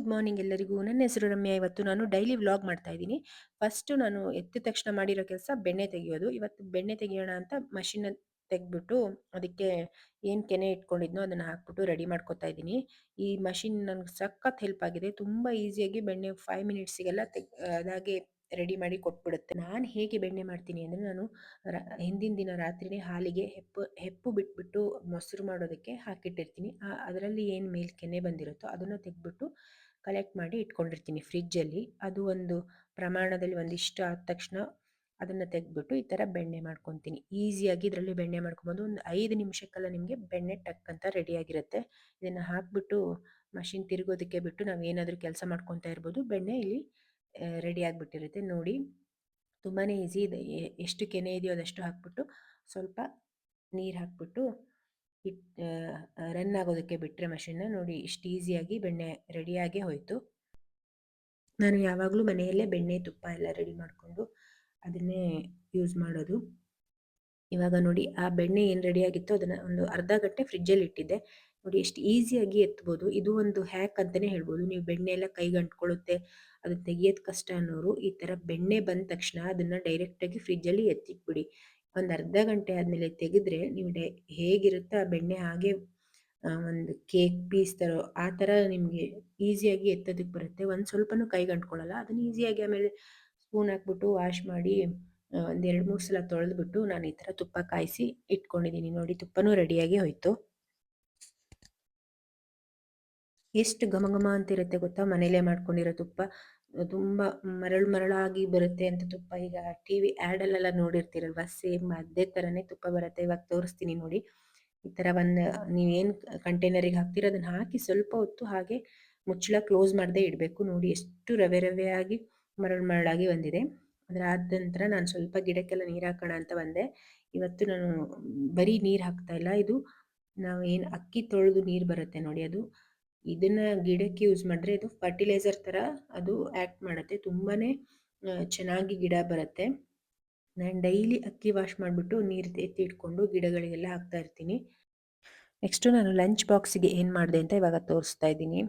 Good morning ಎಲ್ಲರಿಗೂ. ನನ್ನ ಹೆಸರು ರಮ್ಯಾ. ಇವತ್ತು ನಾನು ಡೈಲಿ ವ್ಲಾಗ್ ಮಾಡ್ತಾ ಇದ್ದೀನಿ. ಫಸ್ಟು ನಾನು ಎದ್ದ ತಕ್ಷಣ ಮಾಡಿರೋ ಕೆಲಸ ಬೆಣ್ಣೆ ತೆಗೆಯೋದು. ಇವತ್ತು ಬೆಣ್ಣೆ ತೆಗೆಯೋಣ ಅಂತ ಮಷಿನ್ ತೆಗೆದ್ಬಿಟ್ಟು ಅದಕ್ಕೆ ಏನು ಕೆನೆ ಇಟ್ಕೊಂಡಿದ್ನೋ ಅದನ್ನು ಹಾಕ್ಬಿಟ್ಟು ರೆಡಿ ಮಾಡ್ಕೊತಾ ಇದ್ದೀನಿ. ಈ ಮಷಿನ್ ನನಗೆ ಸಖತ್ ಹೆಲ್ಪ್ ಆಗಿದೆ. ತುಂಬ ಈಸಿಯಾಗಿ ಬೆಣ್ಣೆ 5 ಮಿನಿಟ್ಸಿಗೆಲ್ಲ ಅದಾಗೆ ರೆಡಿ ಮಾಡಿ ಕೊಟ್ಬಿಡುತ್ತೆ. ನಾನು ಹೇಗೆ ಬೆಣ್ಣೆ ಮಾಡ್ತೀನಿ ಅಂದರೆ, ನಾನು ಹಿಂದಿನ ದಿನ ರಾತ್ರಿನೇ ಹಾಲಿಗೆ ಹೆಪ್ಪು ಬಿಟ್ಬಿಟ್ಟು ಮೊಸರು ಮಾಡೋದಕ್ಕೆ ಹಾಕಿಟ್ಟಿರ್ತೀನಿ. ಅದರಲ್ಲಿ ಏನು ಮೇಲೆ ಕೆನೆ ಬಂದಿರುತ್ತೋ ಅದನ್ನು ತೆಗೆದ್ಬಿಟ್ಟು ಕಲೆಕ್ಟ್ ಮಾಡಿ ಇಟ್ಕೊಂಡಿರ್ತೀನಿ ಫ್ರಿಜ್ಜಲ್ಲಿ. ಅದು ಒಂದು ಪ್ರಮಾಣದಲ್ಲಿ ಒಂದಿಷ್ಟು ಆದ ತಕ್ಷಣ ಅದನ್ನು ತೆಗೆದ್ಬಿಟ್ಟು ಈ ಥರ ಬೆಣ್ಣೆ ಮಾಡ್ಕೊತೀನಿ. ಈಸಿಯಾಗಿ ಇದರಲ್ಲಿ ಬೆಣ್ಣೆ ಮಾಡ್ಕೊಬೋದು. ಒಂದು 5 ನಿಮಿಷಕ್ಕೆಲ್ಲ ನಿಮಗೆ ಬೆಣ್ಣೆ ಟಕ್ ಅಂತ ರೆಡಿಯಾಗಿರುತ್ತೆ. ಇದನ್ನು ಹಾಕಿಬಿಟ್ಟು ಮಷಿನ್ ತಿರುಗೋದಕ್ಕೆ ಬಿಟ್ಟು ನಾವು ಏನಾದರೂ ಕೆಲಸ ಮಾಡ್ಕೊತಾ ಇರ್ಬೋದು. ಬೆಣ್ಣೆ ಇಲ್ಲಿ ರೆಡಿ ಆಗಿಬಿಟ್ಟಿರುತ್ತೆ ನೋಡಿ. ತುಂಬಾ ಈಸಿ ಇದೆ. ಎಷ್ಟು ಕೆನೆ ಇದೆಯೋ ಅದಷ್ಟು ಹಾಕ್ಬಿಟ್ಟು ಸ್ವಲ್ಪ ನೀರು ಹಾಕ್ಬಿಟ್ಟು ರನ್ ಆಗೋದಕ್ಕೆ ಬಿಟ್ಟರೆ ಮಷಿನ್ನ ನೋಡಿ, ಇಷ್ಟು ಈಸಿಯಾಗಿ ಬೆಣ್ಣೆ ರೆಡಿಯಾಗೇ ಹೋಯಿತು. ನಾನು ಯಾವಾಗಲೂ ಮನೆಯಲ್ಲೇ ಬೆಣ್ಣೆ ತುಪ್ಪ ಎಲ್ಲ ರೆಡಿ ಮಾಡಿಕೊಂಡು ಅದನ್ನೇ ಯೂಸ್ ಮಾಡೋದು. ಇವಾಗ ನೋಡಿ, ಆ ಬೆಣ್ಣೆ ಏನು ರೆಡಿಯಾಗಿತ್ತು ಅದನ್ನು ಒಂದು ಅರ್ಧ ಗಂಟೆ ಫ್ರಿಜ್ಜಲ್ಲಿ ಇಟ್ಟಿದ್ದೆ. ನೋಡಿ ಎಷ್ಟು ಈಸಿಯಾಗಿ ಎತ್ಬೋದು. ಇದು ಒಂದು ಹ್ಯಾಕ್ ಅಂತಲೇ ಹೇಳ್ಬೋದು. ನೀವು ಬೆಣ್ಣೆ ಎಲ್ಲ ಕೈಗೆ ಅಂಟ್ಕೊಳ್ಳುತ್ತೆ, ಅದು ತೆಗಿಯೋದು ಕಷ್ಟ ಅನ್ನೋರು ಈ ಥರ ಬೆಣ್ಣೆ ಬಂದ ತಕ್ಷಣ ಅದನ್ನು ಡೈರೆಕ್ಟಾಗಿ ಫ್ರಿಜ್ಜಲ್ಲಿ ಎತ್ತಿಟ್ಬಿಡಿ. ಒಂದು ಅರ್ಧ ಗಂಟೆ ಆದಮೇಲೆ ತೆಗೆದ್ರೆ ನೀವು ಹೇಗಿರುತ್ತೆ ಆ ಬೆಣ್ಣೆ ಹಾಗೆ ಒಂದು ಕೇಕ್ ಪೀಸ್ ಥರ ಆ ಥರ ನಿಮಗೆ ಈಸಿಯಾಗಿ ಎತ್ತೋದಕ್ಕೆ ಬರುತ್ತೆ. ಒಂದು ಸ್ವಲ್ಪನೂ ಕೈಗೆ ಅಂಟ್ಕೊಳ್ಳಲ್ಲ. ಅದನ್ನು ಈಸಿಯಾಗಿ ಆಮೇಲೆ ಸ್ಪೂನ್ ಹಾಕ್ಬಿಟ್ಟು ವಾಶ್ ಮಾಡಿ ಒಂದು 2-3 ಸಲ ತೊಳೆದ್ಬಿಟ್ಟು ನಾನು ಈ ಥರ ತುಪ್ಪ ಕಾಯಿಸಿ ಇಟ್ಕೊಂಡಿದ್ದೀನಿ. ನೋಡಿ, ತುಪ್ಪನೂ ರೆಡಿಯಾಗಿ ಹೋಯಿತು. ಎಷ್ಟು ಘಮ ಘಮ ಅಂತಿರುತ್ತೆ ಗೊತ್ತಾ ಮನೇಲೇ ಮಾಡ್ಕೊಂಡಿರೋ ತುಪ್ಪ. ತುಂಬ ಮರಳಾಗಿ ಬರುತ್ತೆ ಅಂತ ತುಪ್ಪ. ಈಗ TV ಆ್ಯಡಲ್ಲೆಲ್ಲ ನೋಡಿರ್ತೀರಲ್ವ, ಸೇಮ್ ಅದೇ ಥರನೇ ತುಪ್ಪ ಬರುತ್ತೆ. ಇವಾಗ ತೋರಿಸ್ತೀನಿ ನೋಡಿ. ಈ ಥರ ಒಂದು ನೀವೇನು ಕಂಟೈನರಿಗೆ ಹಾಕ್ತೀರ ಅದನ್ನು ಹಾಕಿ ಸ್ವಲ್ಪ ಹೊತ್ತು ಹಾಗೆ ಮುಚ್ಚಳ ಕ್ಲೋಸ್ ಮಾಡದೇ ಇಡಬೇಕು. ನೋಡಿ ಎಷ್ಟು ರವೆ ಆಗಿ ಮರಳಾಗಿ ಬಂದಿದೆ. ಅದಾದ ನಂತರ ನಾನು ಸ್ವಲ್ಪ ಗಿಡಕ್ಕೆಲ್ಲ ನೀರು ಹಾಕೋಣ ಅಂತ ಬಂದೆ. ಇವತ್ತು ನಾನು ಬರೀ ನೀರು ಹಾಕ್ತಾ ಇಲ್ಲ. ಇದು ನಾವು ಏನು ಅಕ್ಕಿ ತೊಳೆದು ನೀರು ಬರುತ್ತೆ ನೋಡಿ, ಅದು ಇದನ್ನು ಗಿಡಕ್ಕೆ ಯೂಸ್ ಮಾಡಿದ್ರೆ ಇದು ಫರ್ಟಿಲೈಸರ್ ಥರ ಅದು ಆ್ಯಕ್ಟ್ ಮಾಡುತ್ತೆ. ತುಂಬಾ ಚೆನ್ನಾಗಿ ಗಿಡ ಬರುತ್ತೆ. ನಾನು ಡೈಲಿ ಅಕ್ಕಿ ವಾಶ್ ಮಾಡಿಬಿಟ್ಟು ನೀರು ಎತ್ತಿ ಇಟ್ಕೊಂಡು ಗಿಡಗಳಿಗೆಲ್ಲ ಹಾಕ್ತಾ ಇರ್ತೀನಿ. ನೆಕ್ಸ್ಟು ನಾನು ಲಂಚ್ ಬಾಕ್ಸಿಗೆ ಏನು ಮಾಡಿದೆ ಅಂತ ಇವಾಗ ತೋರಿಸ್ತಾ ಇದ್ದೀನಿ.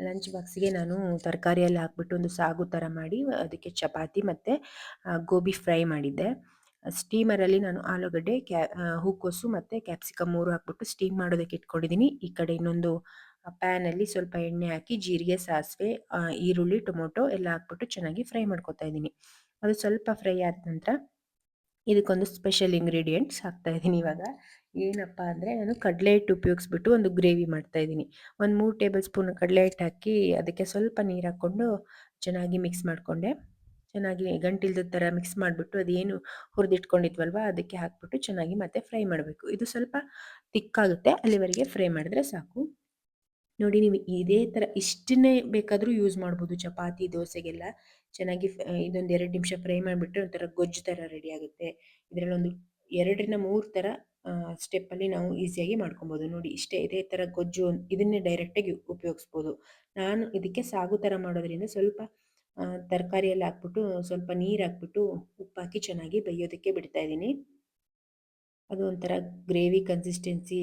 ಲಂಚ್ ಬಾಕ್ಸಿಗೆ ನಾನು ತರಕಾರಿ ಎಲ್ಲ ಹಾಕ್ಬಿಟ್ಟು ಒಂದು ಸಾಗು ಥರ ಮಾಡಿ ಅದಕ್ಕೆ ಚಪಾತಿ ಮತ್ತು ಗೋಬಿ ಫ್ರೈ ಮಾಡಿದ್ದೆ. ಸ್ಟೀಮರಲ್ಲಿ ನಾನು ಆಲೂಗಡ್ಡೆ, ಹೂಕೋಸು ಮತ್ತು ಕ್ಯಾಪ್ಸಿಕಮ್ 3 ಹಾಕ್ಬಿಟ್ಟು ಸ್ಟೀಮ್ ಮಾಡೋದಕ್ಕೆ ಇಟ್ಕೊಂಡಿದ್ದೀನಿ. ಈ ಕಡೆ ಇನ್ನೊಂದು ಪ್ಯಾನಲ್ಲಿ ಸ್ವಲ್ಪ ಎಣ್ಣೆ ಹಾಕಿ ಜೀರಿಗೆ, ಸಾಸಿವೆ, ಈರುಳ್ಳಿ, ಟೊಮೊಟೊ ಎಲ್ಲ ಹಾಕ್ಬಿಟ್ಟು ಚೆನ್ನಾಗಿ ಫ್ರೈ ಮಾಡ್ಕೊತಾ ಇದ್ದೀನಿ. ಅದು ಸ್ವಲ್ಪ ಫ್ರೈ ಆದ ನಂತರ ಇದಕ್ಕೊಂದು ಸ್ಪೆಷಲ್ ಇಂಗ್ರೀಡಿಯೆಂಟ್ಸ್ ಹಾಕ್ತಾ ಇದ್ದೀನಿ ಇವಾಗ. ಏನಪ್ಪ ಅಂದರೆ, ನಾನು ಕಡಲೆ ಹಿಟ್ಟು ಉಪಯೋಗಿಸ್ಬಿಟ್ಟು ಒಂದು ಗ್ರೇವಿ ಮಾಡ್ತಾಯಿದ್ದೀನಿ. ಒಂದು 3 ಟೇಬಲ್ ಸ್ಪೂನ್ ಕಡಲೆ ಹಿಟ್ಟು ಹಾಕಿ ಅದಕ್ಕೆ ಸ್ವಲ್ಪ ನೀರು ಹಾಕ್ಕೊಂಡು ಚೆನ್ನಾಗಿ ಮಿಕ್ಸ್ ಮಾಡಿಕೊಂಡೆ. ಚೆನ್ನಾಗಿ ಗಂಟಿಲ್ದ ಥರ ಮಿಕ್ಸ್ ಮಾಡಿಬಿಟ್ಟು ಅದೇನು ಹುರಿದಿಟ್ಕೊಂಡಿದ್ವಲ್ವ ಅದಕ್ಕೆ ಹಾಕ್ಬಿಟ್ಟು ಚೆನ್ನಾಗಿ ಮತ್ತೆ ಫ್ರೈ ಮಾಡಬೇಕು. ಇದು ಸ್ವಲ್ಪ ತಿಕ್ಕಾಗುತ್ತೆ, ಅಲ್ಲಿವರೆಗೆ ಫ್ರೈ ಮಾಡಿದ್ರೆ ಸಾಕು. ನೋಡಿ, ನೀವು ಇದೇ ಥರ ಇಷ್ಟನ್ನೇ ಬೇಕಾದರೂ ಯೂಸ್ ಮಾಡ್ಬೋದು ಚಪಾತಿ, ದೋಸೆಗೆಲ್ಲ. ಚೆನ್ನಾಗಿ ಇದೊಂದು 2 ನಿಮಿಷ ಫ್ರೈ ಮಾಡಿಬಿಟ್ರೆ ಒಂಥರ ಗೊಜ್ಜು ಥರ ರೆಡಿ ಆಗುತ್ತೆ. ಇದರಲ್ಲೊಂದು 2-3 ಥರ ಸ್ಟೆಪ್ಪಲ್ಲಿ ನಾವು ಈಸಿಯಾಗಿ ಮಾಡ್ಕೊಬೋದು. ನೋಡಿ, ಇಷ್ಟೇ, ಇದೇ ಥರ ಗೊಜ್ಜು ಇದನ್ನೇ ಡೈರೆಕ್ಟಾಗಿ ಉಪಯೋಗಿಸ್ಬೋದು. ನಾನು ಇದಕ್ಕೆ ಸಾಗು ಥರ ಮಾಡೋದ್ರಿಂದ ಸ್ವಲ್ಪ ತರಕಾರಿ ಎಲ್ಲ ಹಾಕ್ಬಿಟ್ಟು ಸ್ವಲ್ಪ ನೀರು ಹಾಕ್ಬಿಟ್ಟು ಉಪ್ಪು ಹಾಕಿ ಚೆನ್ನಾಗಿ ಬೇಯೋದಕ್ಕೆ ಬಿಡ್ತಾಯಿದ್ದೀನಿ. ಅದು ಒಂಥರ ಗ್ರೇವಿ ಕನ್ಸಿಸ್ಟೆನ್ಸಿ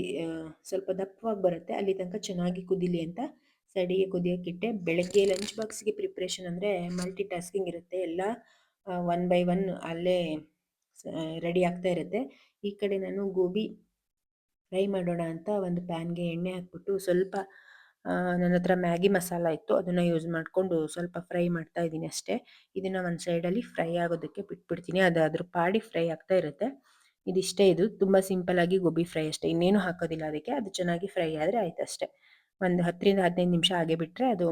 ಸ್ವಲ್ಪ ದಪ್ಪವಾಗಿ ಬರುತ್ತೆ. ಅಲ್ಲಿ ತನಕ ಚೆನ್ನಾಗಿ ಕುದೀಲಿ ಅಂತ ಸೈಡಿಗೆ ಕುದಿಯೋಕ್ಕಿಟ್ಟೆ. ಬೆಳಗ್ಗೆ ಲಂಚ್ ಬಾಕ್ಸಿಗೆ ಪ್ರಿಪ್ರೇಷನ್ ಅಂದರೆ ಮಲ್ಟಿ ಟಾಸ್ಕಿಂಗ್ ಇರುತ್ತೆ. ಎಲ್ಲ 1 ಬೈ 1 ಅಲ್ಲೇ ರೆಡಿ ಆಗ್ತಾ ಇರುತ್ತೆ. ಈ ಕಡೆ ನಾನು ಗೋಬಿ ಫ್ರೈ ಮಾಡೋಣ ಅಂತ ಒಂದು ಪ್ಯಾನ್ಗೆ ಎಣ್ಣೆ ಹಾಕ್ಬಿಟ್ಟು ಸ್ವಲ್ಪ ನನ್ನ ಹತ್ರ ಮ್ಯಾಗಿ ಮಸಾಲ ಇತ್ತು, ಅದನ್ನು ಯೂಸ್ ಮಾಡಿಕೊಂಡು ಸ್ವಲ್ಪ ಫ್ರೈ ಮಾಡ್ತಾ ಇದ್ದೀನಿ ಅಷ್ಟೇ. ಇದನ್ನು ಒಂದು ಸೈಡಲ್ಲಿ ಫ್ರೈ ಆಗೋದಕ್ಕೆ ಬಿಟ್ಬಿಡ್ತೀನಿ. ಅದು ಅದ್ರ ಪಾಡಿಗೆ ಫ್ರೈ ಆಗ್ತಾ ಇರುತ್ತೆ. ಇದಿಷ್ಟೇ, ಇದು ತುಂಬ ಸಿಂಪಲ್ಲಾಗಿ ಗೋಬಿ ಫ್ರೈ ಅಷ್ಟೇ, ಇನ್ನೇನು ಹಾಕೋದಿಲ್ಲ ಅದಕ್ಕೆ. ಅದು ಚೆನ್ನಾಗಿ ಫ್ರೈ ಆದರೆ ಆಯ್ತು ಅಷ್ಟೇ. ಒಂದು 10-15 ನಿಮಿಷ ಹಾಗೆ ಬಿಟ್ಟರೆ ಅದು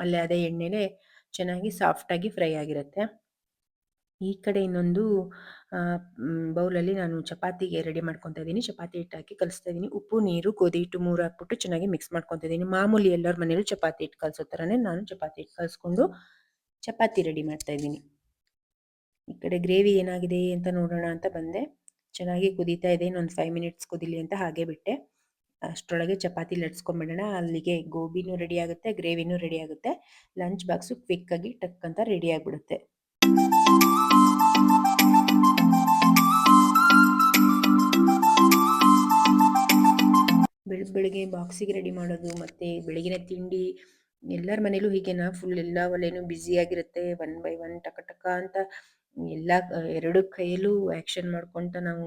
ಅಲ್ಲೇ ಅದೇ ಎಣ್ಣೆಲೇ ಚೆನ್ನಾಗಿ ಸಾಫ್ಟಾಗಿ ಫ್ರೈ ಆಗಿರುತ್ತೆ. ಈ ಕಡೆ ಇನ್ನೊಂದು ಬೌಲಲ್ಲಿ ನಾನು ಚಪಾತಿಗೆ ರೆಡಿ ಮಾಡ್ಕೊತಾ ಇದ್ದೀನಿ. ಚಪಾತಿ ಹಿಟ್ಟು ಹಾಕಿ ಕಲಿಸ್ತಾ ಇದ್ದೀನಿ. ಉಪ್ಪು, ನೀರು, ಗೋಧಿ ಹಿಟ್ಟು 3 ಹಾಕ್ಬಿಟ್ಟು ಚೆನ್ನಾಗಿ ಮಿಕ್ಸ್ ಮಾಡ್ಕೊತಾ ಇದ್ದೀನಿ. ಮಾಮೂಲಿ ಎಲ್ಲರ ಮನೇಲೂ ಚಪಾತಿ ಹಿಟ್ಟು ಕಲಿಸೋ ಥರನೇ ನಾನು ಚಪಾತಿ ಹಿಟ್ಟು ಕಲಿಸ್ಕೊಂಡು ಚಪಾತಿ ರೆಡಿ ಮಾಡ್ತಾ ಇದ್ದೀನಿ. ಈ ಕಡೆ ಗ್ರೇವಿ ಏನಾಗಿದೆ ಅಂತ ನೋಡೋಣ ಅಂತ ಬಂದೆ. ಚೆನ್ನಾಗಿ ಕುದೀತಾ ಇದೆ. ಇನ್ನೊಂದು 5 ಮಿನಿಟ್ಸ್ ಕುದೀಲಿ ಅಂತ ಹಾಗೆ ಬಿಟ್ಟೆ. ಅಷ್ಟರೊಳಗೆ ಚಪಾತಿ ಲಟ್ಸ್ಕೊಂಬಿಡೋಣ. ಅಲ್ಲಿಗೆ ಗೋಬಿನೂ ರೆಡಿ ಆಗುತ್ತೆ, ಗ್ರೇವಿನೂ ರೆಡಿ ಆಗುತ್ತೆ. ಲಂಚ್ ಬಾಕ್ಸು ಕ್ವಿಕ್ಕಾಗಿ ಟಕ್ ಅಂತ ರೆಡಿ ಆಗಿಬಿಡುತ್ತೆ. ಬೆಳಗ್ಗೆ ಬಾಕ್ಸಿಗೆ ರೆಡಿ ಮಾಡೋದು ಮತ್ತು ಬೆಳಗಿನ ತಿಂಡಿ ಎಲ್ಲರ ಮನೇಲೂ ಹೀಗೇನಾ? ಫುಲ್ ಎಲ್ಲ ಒಲೆನೂ ಬ್ಯುಸಿಯಾಗಿರುತ್ತೆ. ಒನ್ ಬೈ ಒನ್ ಟಕ ಟಕ ಅಂತ ಎಲ್ಲ 2 ಕೈಯಲ್ಲೂ ಆ್ಯಕ್ಷನ್ ಮಾಡ್ಕೊಂತ ನಾವು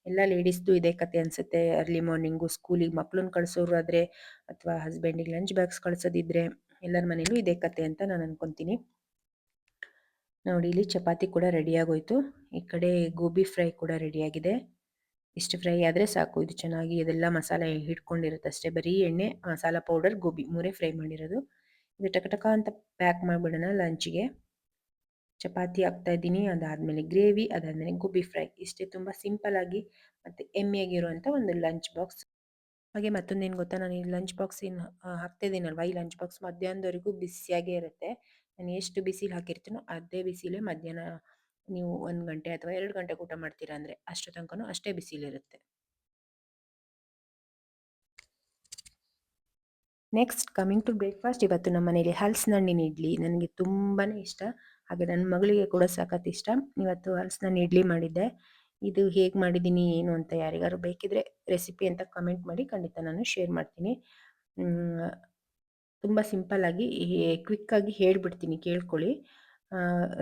ಎಲ್ಲ ಲೇಡೀಸ್‌ದು ಇದೇ ಕತೆ ಅನ್ಸುತ್ತೆ. ಅರ್ಲಿ ಮಾರ್ನಿಂಗು ಸ್ಕೂಲಿಗೆ ಮಕ್ಳನ್ನ ಕಳ್ಸೋರಾದ್ರೆ ಅಥವಾ ಹಸ್ಬೆಂಡಿಗೆ ಲಂಚ್ ಬಾಕ್ಸ್ ಕಳ್ಸೋದಿದ್ರೆ ಎಲ್ಲರ ಮನೇಲೂ ಇದೇ ಕತೆ ಅಂತ ನಾನು ಅನ್ಕೊಂತೀನಿ. ನೋಡಿ ಇಲ್ಲಿ ಚಪಾತಿ ಕೂಡ ರೆಡಿ ಆಗೋಯ್ತು. ಈ ಕಡೆ ಗೋಬಿ ಫ್ರೈ ಕೂಡ ರೆಡಿಯಾಗಿದೆ. ಇಷ್ಟು ಫ್ರೈ ಆದರೆ ಸಾಕು. ಇದು ಚೆನ್ನಾಗಿ ಇದೆಲ್ಲ ಮಸಾಲೆ ಹಿಡ್ಕೊಂಡಿರುತ್ತೆ ಅಷ್ಟೇ. ಬರೀ ಎಣ್ಣೆ, ಮಸಾಲ ಪೌಡರ್, ಗೋಬಿ 3 ಫ್ರೈ ಮಾಡಿರೋದು. ಇದು ಟಕ ಟಕ ಅಂತ ಪ್ಯಾಕ್ ಮಾಡಿಬಿಡೋಣ ಲಂಚ್‌ಗೆ. ಚಪಾತಿ ಹಾಕ್ತಾ ಇದ್ದೀನಿ, ಅದಾದಮೇಲೆ ಗ್ರೇವಿ, ಅದಾದಮೇಲೆ ಗೋಬಿ ಫ್ರೈ. ಇಷ್ಟೇ, ತುಂಬ ಸಿಂಪಲ್ ಆಗಿ ಮತ್ತು ಯಮ್ಮಿಯಾಗಿರುವಂಥ ಒಂದು ಲಂಚ್ ಬಾಕ್ಸ್. ಹಾಗೆ ಮತ್ತೊಂದೇನು ಗೊತ್ತಾ, ನಾನು ಈ ಲಂಚ್ ಬಾಕ್ಸ್ ಏನು ಹಾಕ್ತಾ ಇದ್ದೀನಲ್ವ, ಈ ಲಂಚ್ ಬಾಕ್ಸ್ ಮಧ್ಯಾಹ್ನದವರೆಗೂ ಬಿಸಿಯಾಗೇ ಇರುತ್ತೆ. ನಾನು ಎಷ್ಟು ಬಿಸಿಲು ಹಾಕಿರ್ತೀನೋ ಅದೇ ಬಿಸಿಲೇ ಮಧ್ಯಾಹ್ನ ನೀವು 1 ಗಂಟೆ ಅಥವಾ 2 ಗಂಟೆಗೆ ಊಟ ಮಾಡ್ತೀರಾ ಅಂದರೆ ಅಷ್ಟು ತನಕನೂ ಅಷ್ಟೇ ಬಿಸಿಲಿರುತ್ತೆ. Next coming to breakfast. ಇವತ್ತು ನಮ್ಮ ಮನೇಲಿ ಹಲಸಿನ ಹಣ್ಣಿನ ಇಡ್ಲಿ ನನಗೆ ತುಂಬಾ ಇಷ್ಟ. ಹಾಗೆ ನನ್ನ ಮಗಳಿಗೆ ಕೂಡ ಸಖತ್ ಇಷ್ಟ. ಇವತ್ತು ಹಲಸಿನ ಹಣ್ಣು ಇಡ್ಲಿ ಮಾಡಿದ್ದೆ. ಇದು ಹೇಗೆ ಮಾಡಿದ್ದೀನಿ ಏನು ಅಂತ ಯಾರಿಗಾದ್ರು ಬೇಕಿದ್ರೆ ರೆಸಿಪಿ ಅಂತ ಕಮೆಂಟ್ ಮಾಡಿ, ಖಂಡಿತ ನಾನು ಶೇರ್ ಮಾಡ್ತೀನಿ. ತುಂಬ ಸಿಂಪಲ್ಲಾಗಿ ಕ್ವಿಕ್ಕಾಗಿ ಹೇಳ್ಬಿಡ್ತೀನಿ, ಕೇಳ್ಕೊಳ್ಳಿ.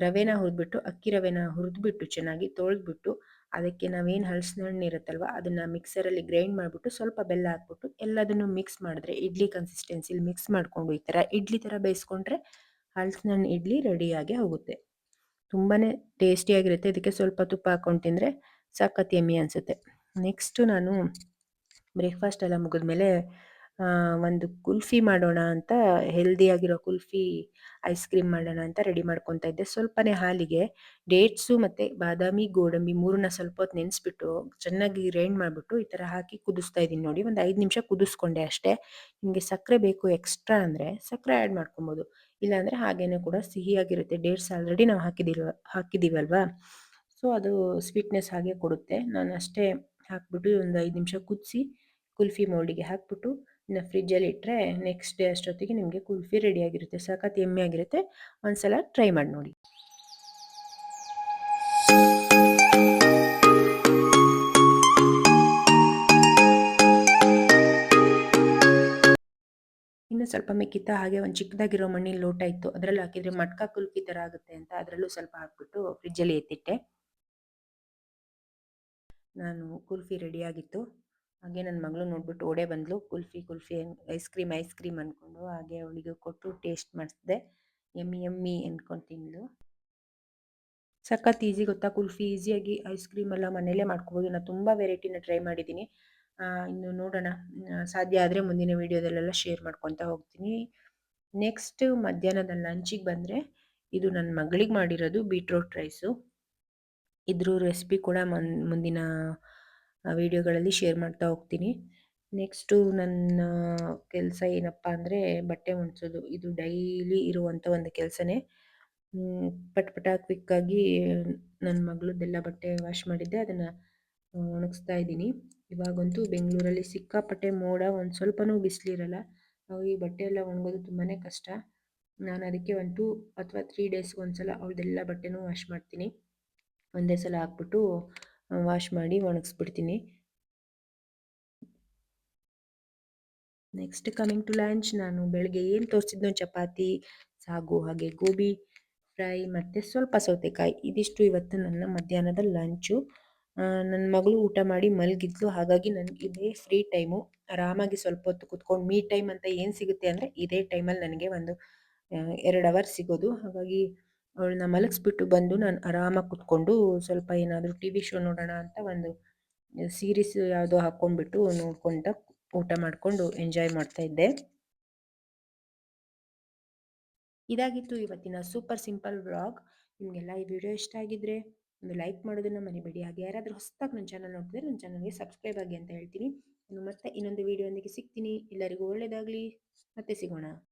ರವೆನ ಹುರಿದ್ಬಿಟ್ಟು, ಅಕ್ಕಿ ರವೆನ ಹುರಿದ್ಬಿಟ್ಟು ಚೆನ್ನಾಗಿ ತೊಳೆದ್ಬಿಟ್ಟು, ಅದಕ್ಕೆ ನಾವೇನು ಹಲಸಿನ ಹಣ್ಣು ಇರುತ್ತಲ್ವ ಅದನ್ನು ಮಿಕ್ಸರಲ್ಲಿ ಗ್ರೈಂಡ್ ಮಾಡಿಬಿಟ್ಟು ಸ್ವಲ್ಪ ಬೆಲ್ಲ ಹಾಕ್ಬಿಟ್ಟು ಎಲ್ಲದನ್ನು ಮಿಕ್ಸ್ ಮಾಡಿದ್ರೆ ಇಡ್ಲಿ ಕನ್ಸಿಸ್ಟೆನ್ಸಿಲಿ ಮಿಕ್ಸ್ ಮಾಡಿಕೊಂಡು ಈ ಥರ ಇಡ್ಲಿ ಥರ ಬೇಯಿಸ್ಕೊಂಡ್ರೆ ಹಲಸಿನ ಹಣ್ಣು ಇಡ್ಲಿ ರೆಡಿಯಾಗಿ ಹೋಗುತ್ತೆ. ತುಂಬಾ ಟೇಸ್ಟಿಯಾಗಿರುತ್ತೆ. ಇದಕ್ಕೆ ಸ್ವಲ್ಪ ತುಪ್ಪ ಹಾಕ್ಕೊಂಡು ತಿಂದರೆ ಸಖತ್ ಯಮ್ಮಿ ಅನಿಸುತ್ತೆ. ನೆಕ್ಸ್ಟು ನಾನು ಬ್ರೇಕ್ಫಾಸ್ಟ್ ಎಲ್ಲ ಮುಗಿದ್ಮೇಲೆ ಒಂದು ಕುಲ್ಫಿ ಮಾಡೋಣ ಅಂತ, ಹೆಲ್ದಿಯಾಗಿರೋ ಕುಲ್ಫಿ ಐಸ್ ಕ್ರೀಮ್ ಮಾಡೋಣ ಅಂತ ರೆಡಿ ಮಾಡ್ಕೊತಾ ಇದ್ದೆ. ಸ್ವಲ್ಪನೇ ಹಾಲಿಗೆ ಡೇಟ್ಸು ಮತ್ತು ಬಾದಾಮಿ, ಗೋಡಂಬಿ 3ನ್ನ ಸ್ವಲ್ಪ ಹೊತ್ತು ನೆನೆಸ್ಬಿಟ್ಟು ಚೆನ್ನಾಗಿ ಗ್ರೈಂಡ್ ಮಾಡಿಬಿಟ್ಟು ಈ ಥರ ಹಾಕಿ ಕುದಿಸ್ತಾ ಇದ್ದೀನಿ ನೋಡಿ. ಒಂದು 5 ನಿಮಿಷ ಕುದಿಸ್ಕೊಂಡೆ ಅಷ್ಟೇ. ನಿಮಗೆ ಸಕ್ಕರೆ ಬೇಕು ಎಕ್ಸ್ಟ್ರಾ ಅಂದರೆ ಸಕ್ಕರೆ ಆ್ಯಡ್ ಮಾಡ್ಕೊಬೋದು. ಇಲ್ಲಾಂದರೆ ಹಾಗೇನೆ ಕೂಡ ಸಿಹಿಯಾಗಿರುತ್ತೆ. ಡೇಟ್ಸ್ ಆಲ್ರೆಡಿ ನಾವು ಹಾಕಿದ್ದೀವಲ್ವಾ, ಸೊ ಅದು ಸ್ವೀಟ್ನೆಸ್ ಹಾಗೆ ಕೊಡುತ್ತೆ. ನಾನು ಅಷ್ಟೇ ಹಾಕ್ಬಿಟ್ಟು ಒಂದು 5 ನಿಮಿಷ ಕುದಿಸಿ ಕುಲ್ಫಿ ಮೋಲ್ಡಿಗೆ ಹಾಕ್ಬಿಟ್ಟು ಇನ್ನು ಫ್ರಿಜ್ಜಲ್ಲಿ ಇಟ್ಟರೆ ನೆಕ್ಸ್ಟ್ ಡೇ ಅಷ್ಟೊತ್ತಿಗೆ ನಿಮಗೆ ಕುಲ್ಫಿ ರೆಡಿಯಾಗಿರುತ್ತೆ. ಸಖತ್ ಯಮ್ಮಿಯಾಗಿರುತ್ತೆ. ಒಂದ್ಸಲ ಟ್ರೈ ಮಾಡಿ ನೋಡಿ. ಇನ್ನು ಸ್ವಲ್ಪ ಮಿಕ್ಕಿತ್ತ, ಹಾಗೆ ಒಂದು ಚಿಕ್ಕದಾಗಿರೋ ಮಣ್ಣಿನ ಲೋಟ ಇತ್ತು, ಅದರಲ್ಲಿ ಹಾಕಿದರೆ ಮಟ್ಕಾ ಕುಲ್ಫಿ ಥರ ಆಗುತ್ತೆ ಅಂತ ಅದರಲ್ಲೂ ಸ್ವಲ್ಪ ಹಾಕ್ಬಿಟ್ಟು ಫ್ರಿಜ್ಜಲ್ಲಿ ಎತ್ತಿಟ್ಟೆ. ನಾನು ಕುಲ್ಫಿ ರೆಡಿಯಾಗಿತ್ತು. ಹಾಗೆ ನನ್ನ ಮಗಳು ನೋಡ್ಬಿಟ್ಟು ಓಡೇ ಬಂದಳು. ಕುಲ್ಫಿ ಕುಲ್ಫಿ ಐಸ್ ಕ್ರೀಮ್ ಅಂದ್ಕೊಂಡು. ಹಾಗೆ ಅವಳಿಗೆ ಕೊಟ್ಟು ಟೇಸ್ಟ್ ಮಾಡಿಸಿದೆ. ಯಮ್ಮಿ ಯಮ್ಮಿ ಅಂದ್ಕೊಂಡು ತಿಂದಳು. ಸಖತ್ ಈಸಿ ಗೊತ್ತಾ ಕುಲ್ಫಿ. ಈಸಿಯಾಗಿ ಐಸ್ ಕ್ರೀಮ್ ಎಲ್ಲ ಮನೆಯಲ್ಲೇ ಮಾಡ್ಕೋಬೋದು. ನಾನು ತುಂಬ ವೆರೈಟಿನ ಟ್ರೈ ಮಾಡಿದ್ದೀನಿ. ಇನ್ನು ನೋಡೋಣ, ಸಾಧ್ಯ ಆದರೆ ಮುಂದಿನ ವೀಡಿಯೋದಲ್ಲೆಲ್ಲ ಶೇರ್ ಮಾಡ್ಕೊತಾ ಹೋಗ್ತೀನಿ. ನೆಕ್ಸ್ಟ್ ಮಧ್ಯಾಹ್ನದ ಲಂಚಿಗೆ ಬಂದರೆ, ಇದು ನನ್ನ ಮಗಳಿಗೆ ಮಾಡಿರೋದು ಬೀಟ್ರೋಟ್ ರೈಸು. ಇದ್ರ ರೆಸಿಪಿ ಕೂಡ ಮುಂದಿನ ವೀಡಿಯೋಗಳಲ್ಲಿ ಶೇರ್ ಮಾಡ್ತಾ ಹೋಗ್ತೀನಿ. ನೆಕ್ಸ್ಟು ನನ್ನ ಕೆಲಸ ಏನಪ್ಪ ಅಂದರೆ ಬಟ್ಟೆ ಒಣಗ್ಸೋದು. ಇದು ಡೈಲಿ ಇರುವಂಥ ಒಂದು ಕೆಲಸನೇ. ಪಟ್ ಪಟ ಕ್ವಿಕ್ಕಾಗಿ ನನ್ನ ಮಗಳದ್ದೆಲ್ಲ ಬಟ್ಟೆ ವಾಶ್ ಮಾಡಿದ್ದೆ, ಅದನ್ನು ಒಣಗಿಸ್ತಾ ಇದ್ದೀನಿ. ಇವಾಗಂತೂ ಬೆಂಗಳೂರಲ್ಲಿ ಸಿಕ್ಕಾಪಟ್ಟೆ ಮೋಡ, ಒಂದು ಸ್ವಲ್ಪನೂ ಬಿಸಿಲಿರಲ್ಲ. ಈ ಬಟ್ಟೆ ಎಲ್ಲ ಒಣಗೋದು ತುಂಬಾ ಕಷ್ಟ. ನಾನು ಅದಕ್ಕೆ 1 2 ಅಥವಾ 3 ಡೇಸ್ಗೆ ಒಂದ್ಸಲ ಅವಳದೆಲ್ಲ ಬಟ್ಟೆನೂ ವಾಶ್ ಮಾಡ್ತೀನಿ. ಒಂದೇ ಸಲ ಹಾಕ್ಬಿಟ್ಟು ವಾಶ್ ಮಾಡಿ ಒಣಗಿಸ್ಬಿಡ್ತೀನಿ. Next coming to lunch. ನಾನು ಬೆಳಗ್ಗೆ ಏನು ತೋರಿಸಿದ್ನೋ ಚಪಾತಿ, ಸಾಗು, ಹಾಗೆ ಗೋಬಿ ಫ್ರೈ ಮತ್ತು ಸ್ವಲ್ಪ ಸೌತೆಕಾಯಿ, ಇದಿಷ್ಟು ಇವತ್ತು ನನ್ನ ಮಧ್ಯಾಹ್ನದ ಲಂಚು. ನನ್ನ ಮಗಳು ಊಟ ಮಾಡಿ ಮಲಗಿದ್ಲು. ಹಾಗಾಗಿ ನನಗೆ ಇದೇ ಫ್ರೀ ಟೈಮು. ಆರಾಮಾಗಿ ಸ್ವಲ್ಪ ಹೊತ್ತು ಕುತ್ಕೊಂಡು ಮೀ ಟೈಮ್ ಅಂತ ಏನು ಸಿಗುತ್ತೆ ಅಂದರೆ ಇದೇ ಟೈಮಲ್ಲಿ ನನಗೆ ಒಂದು 2 ಅವರ್ ಸಿಗೋದು. ಹಾಗಾಗಿ ಅವಳನ್ನ ಮಲಗಿಸ್ಬಿಟ್ಟು ಬಂದು ನಾನು ಆರಾಮಾಗಿ ಕುತ್ಕೊಂಡು ಸ್ವಲ್ಪ ಏನಾದರೂ ಟಿ ವಿ ಶೋ ನೋಡೋಣ ಅಂತ ಒಂದು ಸೀರೀಸ್ ಯಾವುದೋ ಹಾಕ್ಕೊಂಡ್ಬಿಟ್ಟು ನೋಡ್ಕೊತ ಊಟ ಮಾಡಿಕೊಂಡು ಎಂಜಾಯ್ ಮಾಡ್ತಾ ಇದ್ದೆ. ಇದಾಗಿತ್ತು ಇವತ್ತಿನ ಸೂಪರ್ ಸಿಂಪಲ್ ವ್ಲಾಗ್. ನಿಮಗೆಲ್ಲ ಈ ವಿಡಿಯೋ ಇಷ್ಟ ಆಗಿದ್ರೆ ಒಂದು ಲೈಕ್ ಮಾಡೋದನ್ನು ಮರಿಬೇಡಿ. ಹಾಗೆ ಯಾರಾದರೂ ಹೊಸದಾಗಿ ನನ್ನ ಚಾನಲ್ ನೋಡ್ತಿದ್ರೆ ನನ್ನ ಚಾನಲ್ಗೆ ಸಬ್ಸ್ಕ್ರೈಬ್ ಆಗಿ ಅಂತ ಹೇಳ್ತೀನಿ. ಇನ್ನು ಮತ್ತೆ ಇನ್ನೊಂದು ವಿಡಿಯೋದೊಂದಿಗೆ ಸಿಗ್ತೀನಿ. ಎಲ್ಲರಿಗೂ ಒಳ್ಳೆಯದಾಗಲಿ, ಮತ್ತೆ ಸಿಗೋಣ.